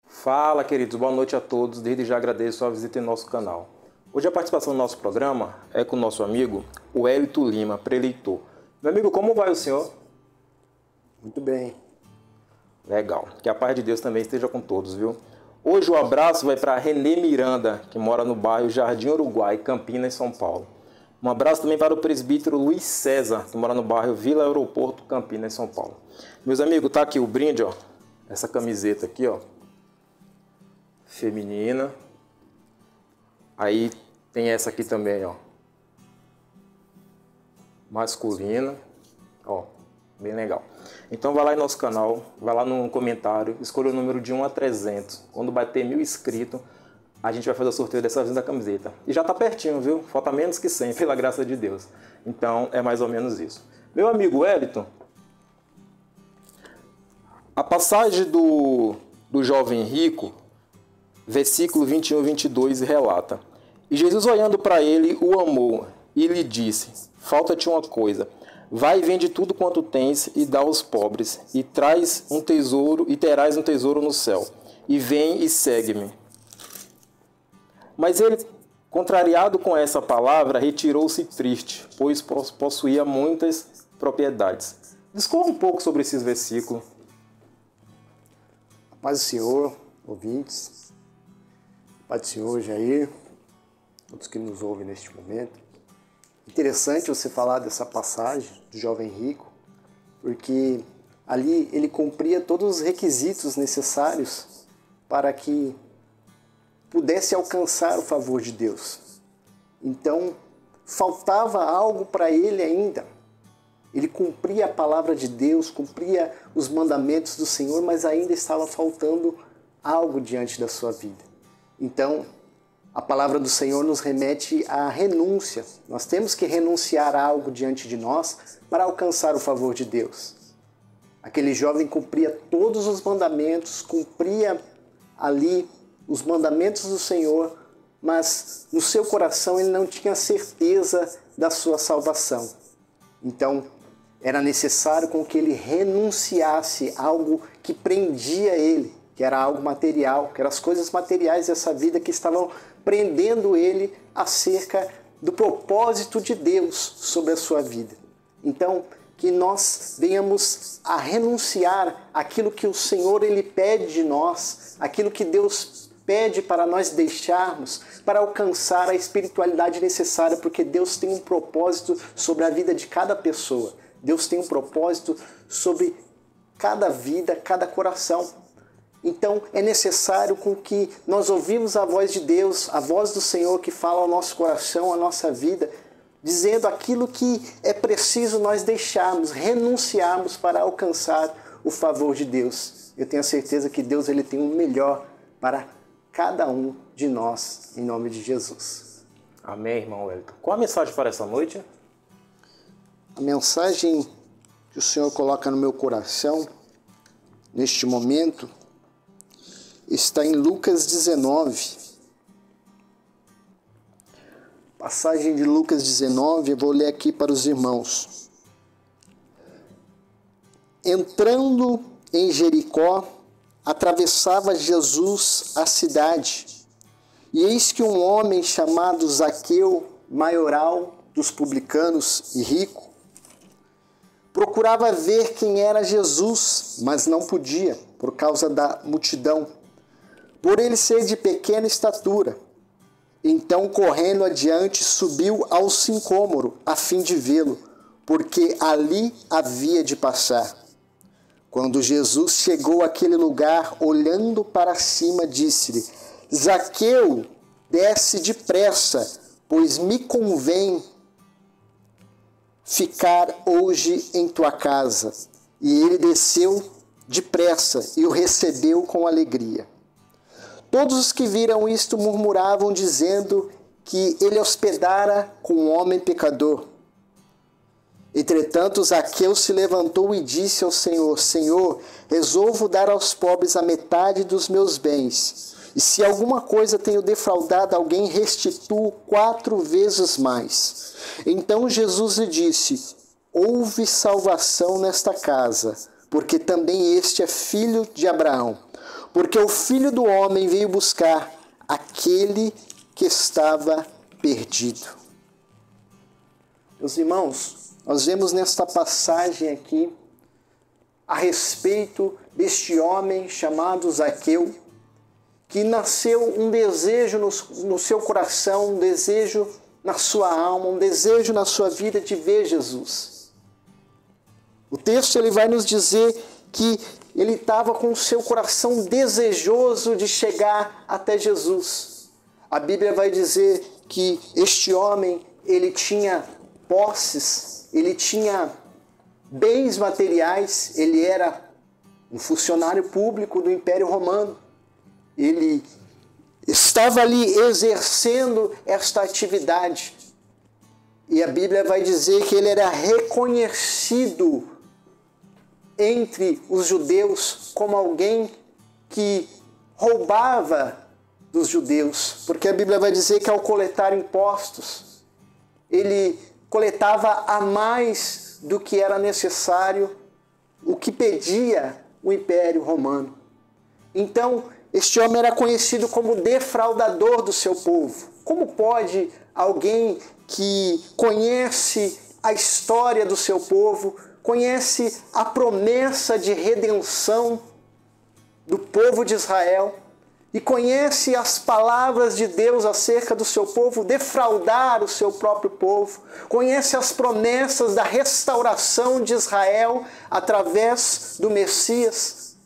Fala, queridos, boa noite a todos. Desde já agradeço a visita em nosso canal. Hoje a participação do nosso programa é com o nosso amigo, o Wellington Lima, preleitor. Meu amigo, como vai o senhor? Muito bem. Legal. Que a paz de Deus também esteja com todos, viu? Hoje o abraço vai para Renê Miranda, que mora no bairro Jardim Uruguai, Campinas, São Paulo. Um abraço também para o presbítero Luiz César, que mora no bairro Vila Aeroporto, Campinas, São Paulo. Meus amigos, tá aqui o brinde, ó. Essa camiseta aqui, ó. Feminina. Aí tem essa aqui também, ó. Masculina. Ó, bem legal. Então vai lá em nosso canal, vai lá no comentário, escolha o número de 1 a 300. Quando bater 1000 inscritos, a gente vai fazer o sorteio dessa vez da camiseta. E já tá pertinho, viu? Falta menos que 100, pela graça de Deus. Então é mais ou menos isso. Meu amigo Wellington, a passagem do jovem rico, versículo 21 e 22 relata: E Jesus, olhando para ele, o amou e lhe disse: Falta-te uma coisa. Vai e vende tudo quanto tens e dá aos pobres, e terás um tesouro no céu. E vem e segue-me. Mas ele, contrariado com essa palavra, retirou-se triste, pois possuía muitas propriedades. Discorra um pouco sobre esses versículos. A paz do Senhor, ouvintes. A paz do Senhor, Jair. Todos que nos ouvem neste momento. Interessante você falar dessa passagem do jovem rico, porque ali ele cumpria todos os requisitos necessários para que pudesse alcançar o favor de Deus. Então, faltava algo para ele ainda. Ele cumpria a palavra de Deus, cumpria os mandamentos do Senhor, mas ainda estava faltando algo diante da sua vida. Então, a palavra do Senhor nos remete à renúncia. Nós temos que renunciar a algo diante de nós para alcançar o favor de Deus. Aquele jovem cumpria todos os mandamentos, cumpria ali os mandamentos do Senhor, mas no seu coração ele não tinha certeza da sua salvação. Então, era necessário com que ele renunciasse a algo que prendia ele, que era algo material, que eram as coisas materiais dessa vida que estavam prendendo ele acerca do propósito de Deus sobre a sua vida. Então, que nós venhamos a renunciar aquilo que o Senhor ele pede de nós, aquilo que Deus pede para nós deixarmos, para alcançar a espiritualidade necessária, porque Deus tem um propósito sobre a vida de cada pessoa. Deus tem um propósito sobre cada vida, cada coração. Então é necessário com que nós ouvimos a voz de Deus, a voz do Senhor que fala ao nosso coração, à nossa vida, dizendo aquilo que é preciso nós deixarmos, renunciarmos para alcançar o favor de Deus. Eu tenho a certeza que Deus ele tem o melhor para cada um de nós, em nome de Jesus. Amém, irmão Wellington. Qual a mensagem para essa noite? A mensagem que o Senhor coloca no meu coração, neste momento, está em Lucas 19. Passagem de Lucas 19, eu vou ler aqui para os irmãos. Entrando em Jericó, atravessava Jesus a cidade. E eis que um homem chamado Zaqueu, maioral dos publicanos e rico, procurava ver quem era Jesus, mas não podia, por causa da multidão, por ele ser de pequena estatura. Então, correndo adiante, subiu ao sicômoro, a fim de vê-lo, porque ali havia de passar. Quando Jesus chegou àquele lugar, olhando para cima, disse-lhe: Zaqueu, desce depressa, pois me convém ficar hoje em tua casa. E ele desceu depressa e o recebeu com alegria. Todos os que viram isto murmuravam, dizendo que ele hospedara com um homem pecador. Entretanto, Zaqueu se levantou e disse ao Senhor: Senhor, resolvo dar aos pobres a metade dos meus bens. E se alguma coisa tenho defraudado alguém, restituo 4 vezes mais. Então Jesus lhe disse: houve salvação nesta casa, porque também este é filho de Abraão. Porque o Filho do Homem veio buscar aquele que estava perdido. Meus irmãos, nós vemos nesta passagem aqui a respeito deste homem chamado Zaqueu, que nasceu um desejo no seu coração, um desejo na sua alma, um desejo na sua vida de ver Jesus. O texto ele vai nos dizer que ele estava com o seu coração desejoso de chegar até Jesus. A Bíblia vai dizer que este homem, ele tinha posses, ele tinha bens materiais, ele era um funcionário público do Império Romano. Ele estava ali exercendo esta atividade. E a Bíblia vai dizer que ele era reconhecido entre os judeus como alguém que roubava dos judeus. Porque a Bíblia vai dizer que ao coletar impostos, ele coletava a mais do que era necessário, o que pedia o Império Romano. Então, este homem era conhecido como defraudador do seu povo. Como pode alguém que conhece a história do seu povo, conhece a promessa de redenção do povo de Israel e conhece as palavras de Deus acerca do seu povo, defraudar o seu próprio povo, conhece as promessas da restauração de Israel através do Messias,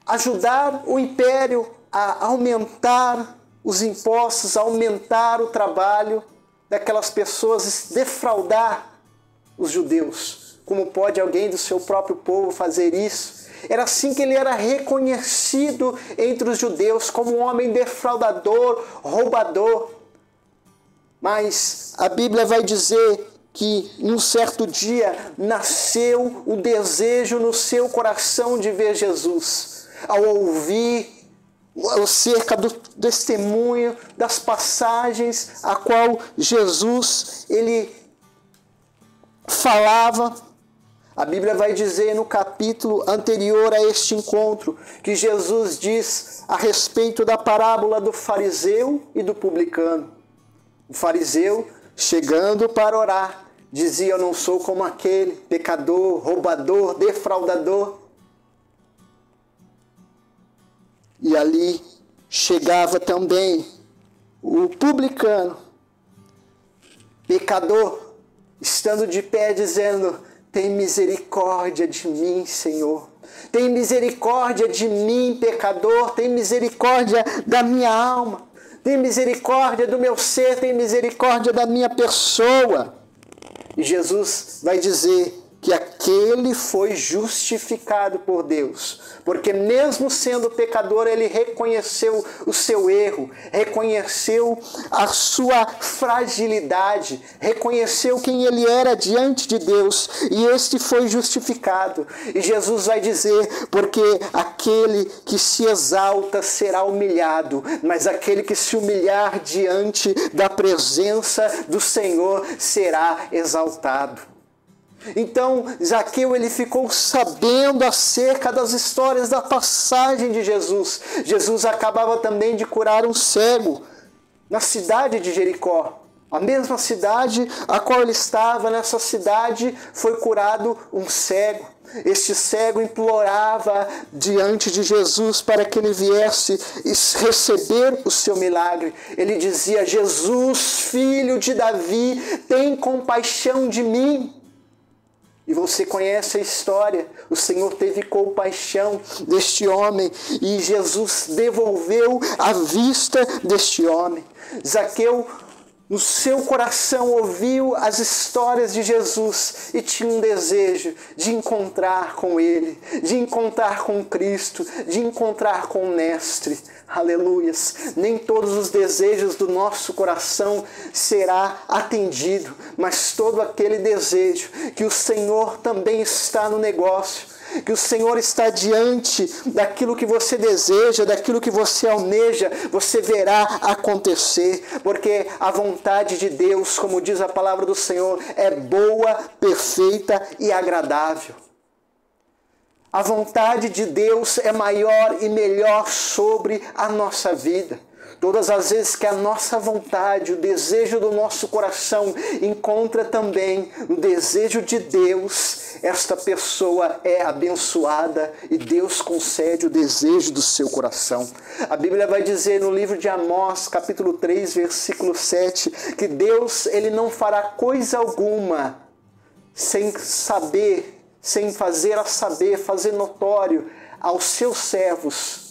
ajudar o império a aumentar os impostos, a aumentar o trabalho daquelas pessoas, defraudar os judeus. Como pode alguém do seu próprio povo fazer isso? Era assim que ele era reconhecido entre os judeus, como um homem defraudador, roubador. Mas a Bíblia vai dizer que em um certo dia nasceu o desejo no seu coração de ver Jesus. Ao ouvir acerca do testemunho, das passagens a qual Jesus ele falava, a Bíblia vai dizer no capítulo anterior a este encontro que Jesus diz a respeito da parábola do fariseu e do publicano. O fariseu, chegando para orar, dizia: eu não sou como aquele pecador, roubador, defraudador. E ali chegava também o publicano, pecador, estando de pé dizendo: tem misericórdia de mim, Senhor. Tem misericórdia de mim, pecador. Tem misericórdia da minha alma. Tem misericórdia do meu ser. Tem misericórdia da minha pessoa. E Jesus vai dizer que aquele foi justificado por Deus, porque mesmo sendo pecador, ele reconheceu o seu erro, reconheceu a sua fragilidade, reconheceu quem ele era diante de Deus, e este foi justificado. E Jesus vai dizer: porque aquele que se exalta será humilhado, mas aquele que se humilhar diante da presença do Senhor será exaltado. Então, Zaqueu ele ficou sabendo acerca das histórias da passagem de Jesus. Jesus acabava também de curar um cego na cidade de Jericó. A mesma cidade a qual ele estava, nessa cidade foi curado um cego. Este cego implorava diante de Jesus para que ele viesse receber o seu milagre. Ele dizia: Jesus, filho de Davi, tem compaixão de mim. E você conhece a história. O Senhor teve compaixão deste homem e Jesus devolveu a vista deste homem. Zaqueu, no seu coração, ouviu as histórias de Jesus e tinha um desejo de encontrar com Ele, de encontrar com Cristo, de encontrar com o Mestre. Aleluias! Nem todos os desejos do nosso coração será atendido, mas todo aquele desejo que o Senhor também está no negócio, que o Senhor está diante daquilo que você deseja, daquilo que você almeja, você verá acontecer, porque a vontade de Deus, como diz a palavra do Senhor, é boa, perfeita e agradável. A vontade de Deus é maior e melhor sobre a nossa vida. Todas as vezes que a nossa vontade, o desejo do nosso coração encontra também o desejo de Deus, esta pessoa é abençoada e Deus concede o desejo do seu coração. A Bíblia vai dizer no livro de Amós, capítulo 3, versículo 7, que Deus ele não fará coisa alguma sem saber, sem fazer a saber, fazer notório aos seus servos.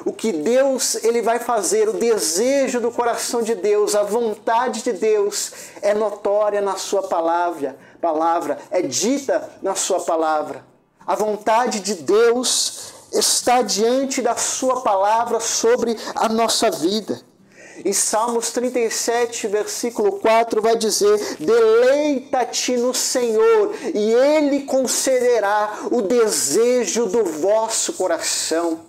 O que Deus ele vai fazer, o desejo do coração de Deus, a vontade de Deus é notória na sua palavra, é dita na sua palavra. A vontade de Deus está diante da sua palavra sobre a nossa vida. Em Salmos 37, versículo 4, vai dizer: deleita-te no Senhor, e Ele concederá o desejo do vosso coração.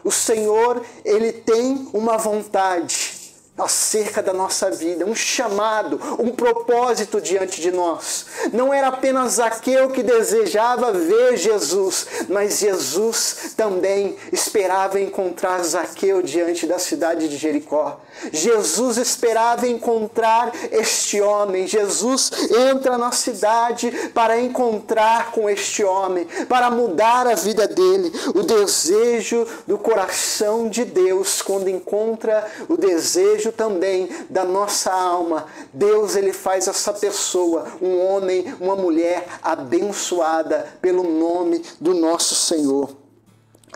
O Senhor, Ele tem uma vontade acerca da nossa vida, um chamado, um propósito diante de nós. Não era apenas Zaqueu que desejava ver Jesus, mas Jesus também esperava encontrar Zaqueu diante da cidade de Jericó. Jesus esperava encontrar este homem. Jesus entra na cidade para encontrar com este homem, para mudar a vida dele. O desejo do coração de Deus, quando encontra o desejo também da nossa alma, Deus ele faz essa pessoa, um homem, uma mulher abençoada pelo nome do nosso Senhor.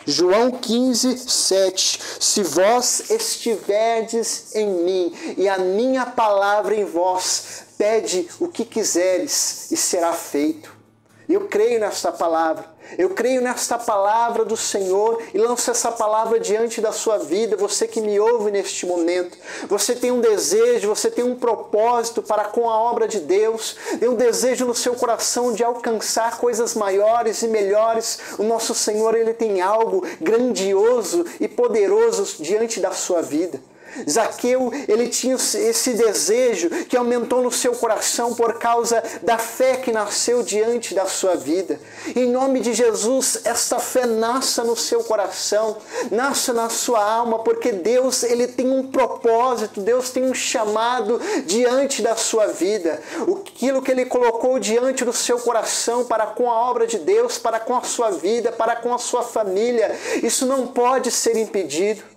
João 15, 7. Se vós estiverdes em mim e a minha palavra em vós, pede o que quiseres e será feito. Eu creio nesta palavra. Eu creio nesta palavra do Senhor e lanço essa palavra diante da sua vida. Você que me ouve neste momento, você tem um desejo, você tem um propósito para com a obra de Deus, tem um desejo no seu coração de alcançar coisas maiores e melhores. O nosso Senhor, Ele tem algo grandioso e poderoso diante da sua vida. Zaqueu, ele tinha esse desejo que aumentou no seu coração por causa da fé que nasceu diante da sua vida. Em nome de Jesus, esta fé nasça no seu coração, nasça na sua alma, porque Deus ele tem um propósito, Deus tem um chamado diante da sua vida. Aquilo que Ele colocou diante do seu coração para com a obra de Deus, para com a sua vida, para com a sua família, isso não pode ser impedido.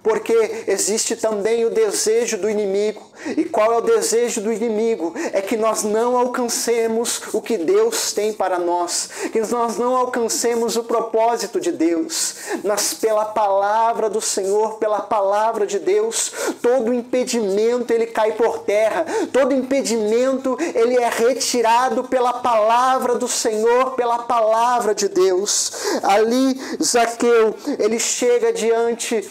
Porque existe também o desejo do inimigo. E qual é o desejo do inimigo? É que nós não alcancemos o que Deus tem para nós. Que nós não alcancemos o propósito de Deus. Mas pela palavra do Senhor, pela palavra de Deus, todo impedimento ele cai por terra. Todo impedimento ele é retirado pela palavra do Senhor, pela palavra de Deus. Ali Zaqueu, ele chega diante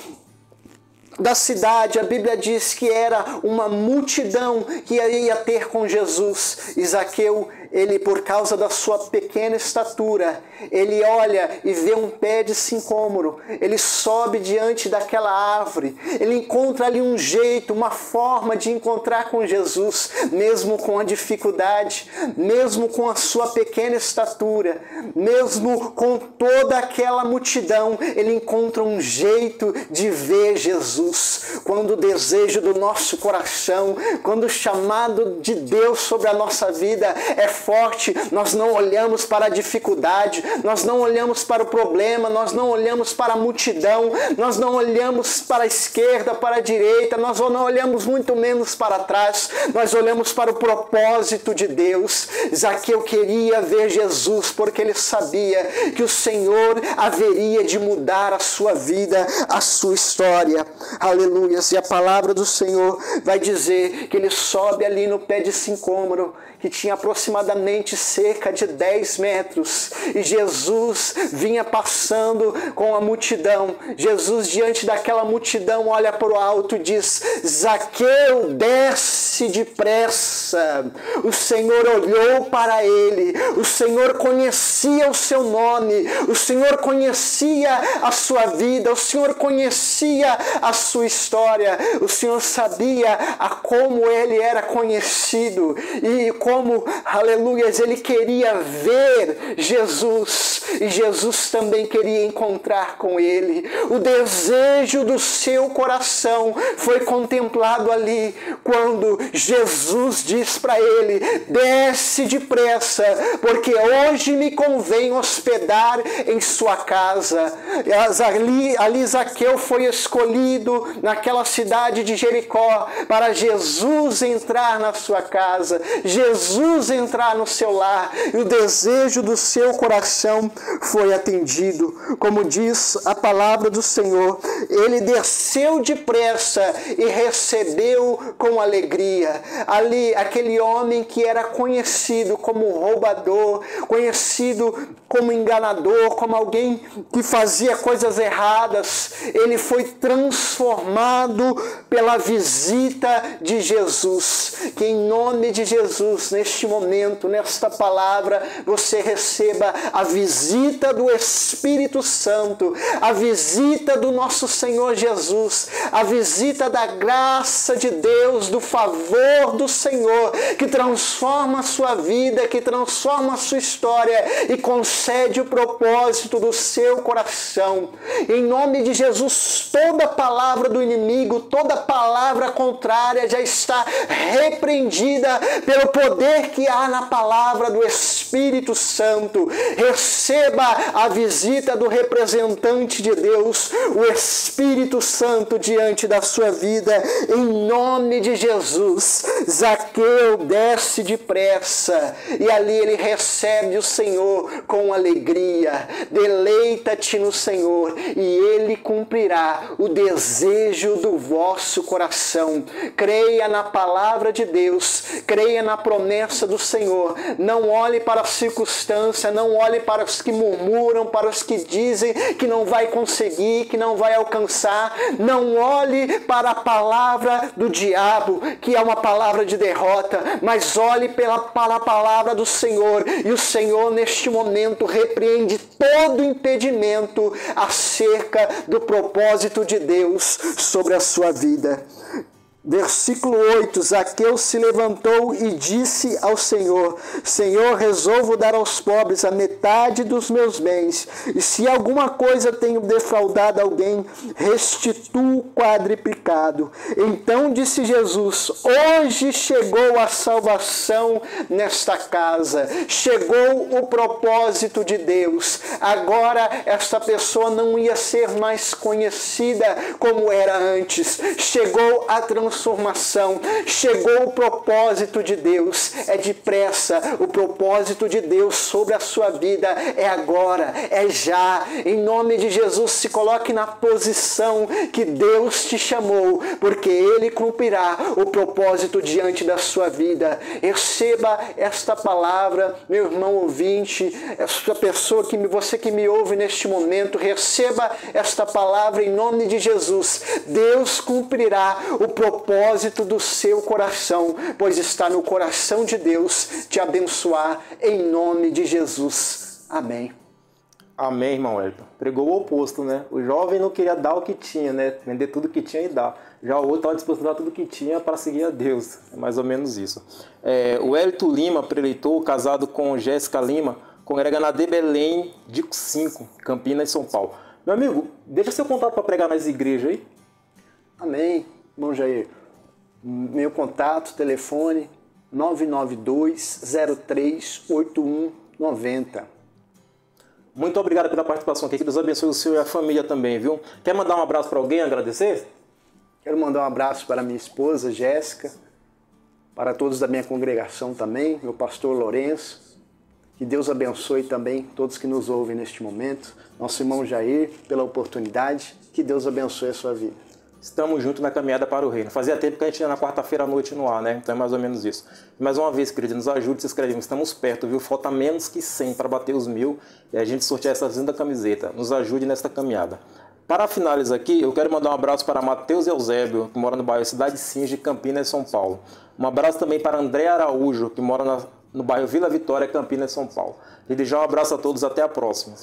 da cidade, a Bíblia diz que era uma multidão que ia ter com Jesus. E Zaqueu, ele por causa da sua pequena estatura, ele olha e vê um pé de sicômoro, ele sobe diante daquela árvore, ele encontra ali um jeito, uma forma de encontrar com Jesus, mesmo com a dificuldade, mesmo com a sua pequena estatura, mesmo com toda aquela multidão, ele encontra um jeito de ver Jesus. Quando o desejo do nosso coração, quando o chamado de Deus sobre a nossa vida é forte, nós não olhamos para a dificuldade, nós não olhamos para o problema, nós não olhamos para a multidão, nós não olhamos para a esquerda, para a direita, nós não olhamos muito menos para trás, nós olhamos para o propósito de Deus. Zaqueu queria ver Jesus porque ele sabia que o Senhor haveria de mudar a sua vida, a sua história. Aleluia. E a palavra do Senhor vai dizer que ele sobe ali no pé de sicômoro, que tinha aproximadamente aproximadamente cerca de 10 metros. E Jesus vinha passando com a multidão. Jesus, diante daquela multidão, olha para o alto e diz: Zaqueu, desce depressa. O Senhor olhou para ele. O Senhor conhecia o seu nome. O Senhor conhecia a sua vida. O Senhor conhecia a sua história. O Senhor sabia a como ele era conhecido e como, aleluias, ele queria ver Jesus e Jesus também queria encontrar com ele. O desejo do seu coração foi contemplado ali quando Jesus diz para ele: desce depressa, porque hoje me convém hospedar em sua casa. Ali Zaqueu foi escolhido naquela cidade de Jericó para Jesus entrar na sua casa, Jesus entrar no seu lar, e o desejo do seu coração foi atendido. Como diz a palavra do Senhor, ele desceu depressa e recebeu com alegria. Ali, aquele homem que era conhecido como roubador, conhecido como enganador, como alguém que fazia coisas erradas, ele foi transformado pela visita de Jesus. Que em nome de Jesus, neste momento, nesta palavra, você receba a visita do Espírito Santo, a visita do nosso Senhor Jesus, a visita da graça de Deus, do favor do Senhor, que transforma a sua vida, que transforma a sua história e concede o propósito do seu coração. Em nome de Jesus, toda palavra do inimigo, toda palavra contrária já está repreendida pelo poder que há na palavra do Espírito Santo. Receba a visita do representante de Deus, o Espírito Santo, diante da sua vida, em nome de Jesus. Zaqueu, desce depressa, e ali ele recebe o Senhor com alegria. Deleita-te no Senhor e ele cumprirá o desejo do vosso coração. Creia na palavra de Deus, creia na promessa do Senhor. Não olhe para a circunstância, não olhe para os que murmuram, para os que dizem que não vai conseguir, que não vai alcançar. Não olhe para a palavra do diabo, que é uma palavra de derrota, mas olhe para a palavra do Senhor. E o Senhor, neste momento, repreende todo impedimento acerca do propósito de Deus sobre a sua vida. Versículo 8, Zaqueu se levantou e disse ao Senhor: Senhor, resolvo dar aos pobres a metade dos meus bens, e se alguma coisa tenho defraudado alguém, restituo quadriplicado. Então disse Jesus: hoje chegou a salvação nesta casa, chegou o propósito de Deus. Agora esta pessoa não ia ser mais conhecida como era antes, chegou a transformação, chegou o propósito de Deus. É depressa, o propósito de Deus sobre a sua vida é agora, é já. Em nome de Jesus, se coloque na posição que Deus te chamou, porque Ele cumprirá o propósito diante da sua vida. Receba esta palavra, meu irmão ouvinte, esta pessoa você que me ouve neste momento, receba esta palavra em nome de Jesus. Deus cumprirá o propósito do seu coração, pois está no coração de Deus te abençoar em nome de Jesus. Amém. Amém, irmão Elton. Pregou o oposto, né? O jovem não queria dar o que tinha, né? Vender tudo que tinha e dar. Já o outro estava disposto a dar tudo que tinha para seguir a Deus. É mais ou menos isso. O Hélito Lima, preleitor, casado com Jéssica Lima, congrega na de Belém, Dico 5, Campinas, São Paulo. Meu amigo, deixa seu contato para pregar nas igrejas aí. Amém, irmão Jair. Meu contato, telefone 992-03-8190. Muito obrigado pela participação aqui. Que Deus abençoe o senhor e a família também, viu? Quer mandar um abraço para alguém, agradecer? Quero mandar um abraço para minha esposa, Jéssica, para todos da minha congregação também, meu pastor Lourenço. Que Deus abençoe também todos que nos ouvem neste momento. Nosso irmão Jair, pela oportunidade. Que Deus abençoe a sua vida. estamos juntos na caminhada para o reino. Fazia tempo que a gente ia na quarta-feira à noite no ar, né? Então é mais ou menos isso. Mais uma vez, querido, nos ajude, se inscrevendo. Estamos perto, viu? Falta menos que 100 para bater os 1000 e a gente sortear essa linda camiseta. Nos ajude nesta caminhada. Para finalizar aqui, eu quero mandar um abraço para Matheus Eusébio, que mora no bairro Cidade Cinge, Campinas, São Paulo. Um abraço também para André Araújo, que mora no bairro Vila Vitória, Campinas, São Paulo. Desde já um abraço a todos, até a próxima.